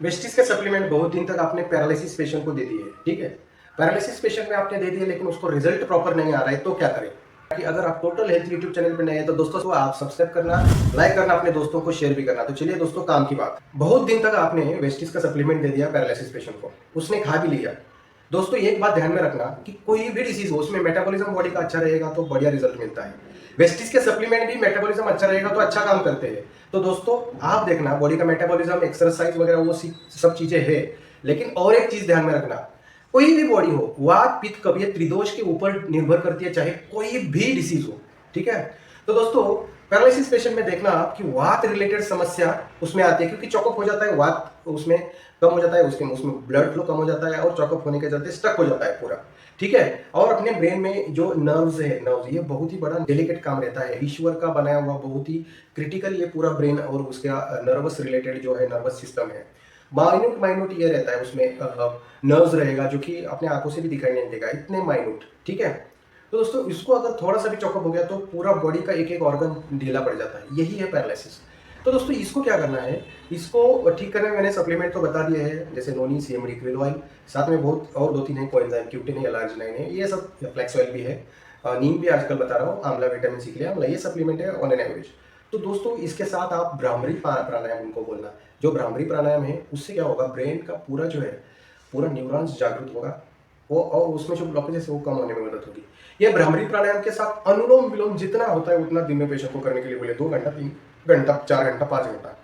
Vestige के supplement बहुत दिन तक आपने पैरालिसिस पेशेंट को दे दिए, ठीक है। पैरालिसिस पेशेंट में आपने दे दिए लेकिन उसको रिजल्ट प्रॉपर नहीं आ रहा है, तो क्या करें? कि अगर आप टोटल हेल्थ यूट्यूब चैनल पर नए हैं तो दोस्तों को आप सब्सक्राइब करना, लाइक करना, अपने दोस्तों को शेयर भी करना। तो चलिए दोस्तों, काम की बात। बहुत दिन तक आपने वेस्टिज का सप्लीमेंट दे दिया पैरालिसिस पेशेंट को, उसने खा भी लिया। दोस्तों एक बात ध्यान में रखना कि कोई भी डिसीज हो उसमें मेटाबॉलिज्म बॉडी का अच्छा रहेगा तो बढ़िया रिजल्ट मिलता है। वेस्टिज के सप्लीमेंट भी मेटाबॉलिज्म अच्छा रहेगा तो अच्छा काम करते हैं। तो दोस्तों आप देखना, बॉडी का मेटाबॉलिज्म, एक्सरसाइज वगैरह वो सब चीजें है। लेकिन और एक चीज ध्यान में रखना, कोई भी बॉडी हो, वात पित्त कफ ये त्रिदोष के ऊपर निर्भर करती है, चाहे कोई भी डिसीज हो, ठीक है। तो दोस्तों पैरालिसिस पेशेंट में देखना कि वात रिलेटेड समस्या उसमें आती है, क्योंकि चौकअप हो जाता है, वात उसमें कम हो जाता है, उसमें ब्लड फ्लो कम हो जाता है और चौकअप होने के चलते स्टक हो जाता है पूरा, ठीक है। और अपने ब्रेन में जो नर्व्स है, नर्व्स ये बहुत ही बड़ा डेलिकेट काम रहता है, ईश्वर का बनाया हुआ बहुत ही क्रिटिकल ये पूरा ब्रेन और उसका नर्वस रिलेटेड जो है नर्वस सिस्टम है। माइन्यूट माइन्यूट ये रहता है उसमें, नर्व्स रहेगा जो कि अपने आंखों से भी दिखाई नहीं देगा, इतने माइन्यूट, ठीक है। तो दोस्तों इसको अगर थोड़ा सा भी चौकअप हो गया तो पूरा बॉडी का एक एक ऑर्गन ढीला पड़ जाता है, यही है पैरालिसिस। तो दोस्तों इसको क्या करना है, इसको ठीक करने में मैंने सप्लीमेंट तो बता दिए हैं, जैसे नोनी, सीएमडी, क्विल ऑयल, साथ में बहुत और दो तीन है, कोएंजाइम, क्यूटिन है, एलार्जिनाइन है, ये सब, फ्लैक्स ऑयल भी है, नीम भी आजकल बता रहा हूँ, आंवला, विटामिन सी के लिए आंवला, ये सप्लीमेंट है ऑन एन एवरेज। तो दोस्तों इसके साथ आप भ्रामरी प्राणायाम उनको बोलना, जो भ्रामरी प्राणायाम है उससे क्या होगा, ब्रेन का पूरा जो है पूरा न्यूरॉन्स जागृत होगा, वो और उसमें जो ब्लॉकेजेस है वो कम होने में मदद होगी। ये भ्रामरी प्राणायाम के साथ अनुलोम विलोम जितना होता है उतना दिन में पेशेंट को करने के लिए बोले, 2 घंटा, 3 घंटा, 4 घंटा, 5 घंटा।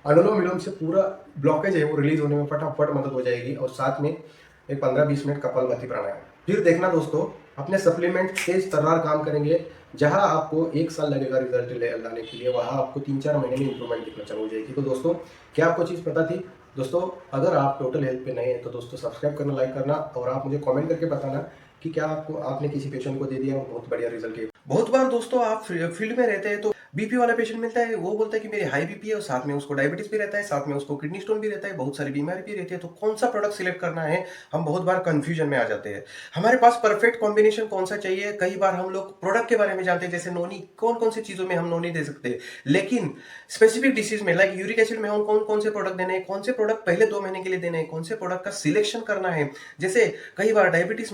अनुलोम विलोम से पूरा ब्लॉकेज है वो रिलीज होने में फटाफट मदद हो जाएगी। और साथ में एक 15-20 मिनट कपालभाति प्राणायाम। फिर देखना दोस्तों, अपने सप्लीमेंट तेज तर्रार काम करेंगे। जहां आपको 1 साल लगेगा रिजल्ट लाने के लिए, वहां आपको 3-4 महीने में इंप्रूवमेंट दिखना चालू हो जाएगी। तो दोस्तों क्या आपको चीज़ पता थी? दोस्तों अगर आप टोटल हेल्थ पे नए हैं तो दोस्तों सब्सक्राइब करना, लाइक करना, और आप मुझे कमेंट करके बताना कि क्या आपने किसी पेशेंट को दे दिया और बहुत बढ़िया रिजल्ट है। बहुत बार दोस्तों आप फील्ड में रहते हैं तो बीपी वाला पेशेंट मिलता है, वो बोलता है कि मेरी हाई बीपी है और साथ में उसको डायबिटीज भी रहता है, साथ में उसको किडनी स्टोन भी रहता है, बहुत सारी बीमारी भी रहती है, तो कौन सा प्रोडक्ट सिलेक्ट करना है, हम बहुत बार कंफ्यूजन में आ जाते हैं। हमारे पास परफेक्ट कॉम्बिनेशन कौन सा चाहिए, कई बार हम लोग प्रोडक्ट के बारे में जानते हैं, जैसे नोनी, कौन कौन सी चीजों में हम नोनी दे सकते हैं, लेकिन स्पेसिफिक डिसीज में लाइक यूरिक एसिड में हम कौन कौन से प्रोडक्ट देने हैं, कौन से प्रोडक्ट पहले 2 महीने के लिए देने हैं, कौन से प्रोडक्ट का सिलेक्शन करना है। जैसे कई बार डायबिटीज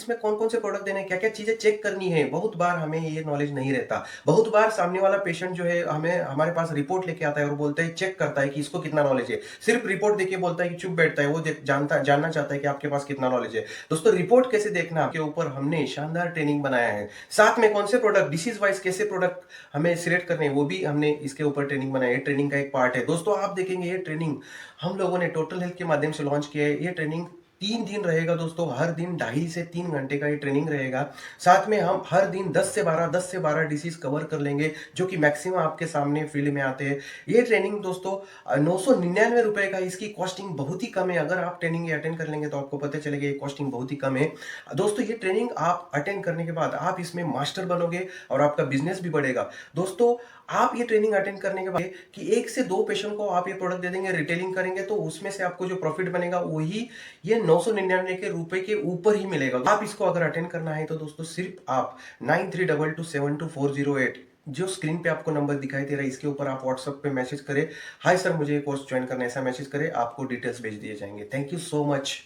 में कौन कौन से प्रोडक्ट देने हैं, क्या क्या चीजें चेक करनी है, बहुत बार हमें ये नॉलेज नहीं रहता। बहुत बार सामने वाला पेशेंट जो है हमें हमारे पास रिपोर्ट लेके आता है और बोलता है, चेक करता है कि इसको कितना नॉलेज है, सिर्फ रिपोर्ट देके बोलता है कि चुप बैठता है, वो जानना चाहता है कि आपके पास कितना नॉलेज है। दोस्तों रिपोर्ट कैसे देखना के ऊपर हमने शानदार ट्रेनिंग बनाया है, साथ में कौन से प्रोडक्ट डिसीज वाइज कैसे प्रोडक्ट हमें सिलेक्ट करने हैं वो भी हमने इसके ऊपर ट्रेनिंग बनाई है, ट्रेनिंग का एक पार्ट है। दोस्तों आप देखेंगे ये ट्रेनिंग हम लोगों ने टोटल हेल्थ के माध्यम से लॉन्च किया है। ये ट्रेनिंग 3 दिन रहेगा दोस्तों, हर दिन 2.5 से 3 घंटे का ये ट्रेनिंग रहेगा। साथ में हम हर दिन 10 से 12 डिसीज कवर कर लेंगे, जो कि मैक्सिमम आपके सामने फील्ड में आते हैं। ये ट्रेनिंग दोस्तों 999 रुपए का, इसकी कॉस्टिंग बहुत ही कम है। अगर आप ट्रेनिंग अटेंड कर लेंगे तो आपको पता चलेगा ये कॉस्टिंग बहुत ही कम है। दोस्तों ये ट्रेनिंग आप अटेंड करने के बाद आप इसमें मास्टर बनोगे और आपका बिजनेस भी बढ़ेगा। दोस्तों आप ये ट्रेनिंग अटेंड करने के बाद कि 1 से 2 पेशेंट को आप ये प्रोडक्ट दे देंगे, रिटेलिंग करेंगे, तो उसमें से आपको जो प्रॉफिट बनेगा वही ये 999 के रुपए के ऊपर ही मिलेगा। आप इसको अगर अटेंड करना है तो दोस्तों सिर्फ आप 9322722408 जो स्क्रीन पे आपको नंबर दिखाई दे रहा है, इसके ऊपर आप व्हाट्सएप पे मैसेज करें, हाय सर मुझे कोर्स ज्वाइन करना है, ऐसा मैसेज करें, आपको डिटेल्स भेज दिए जाएंगे। Thank you so much.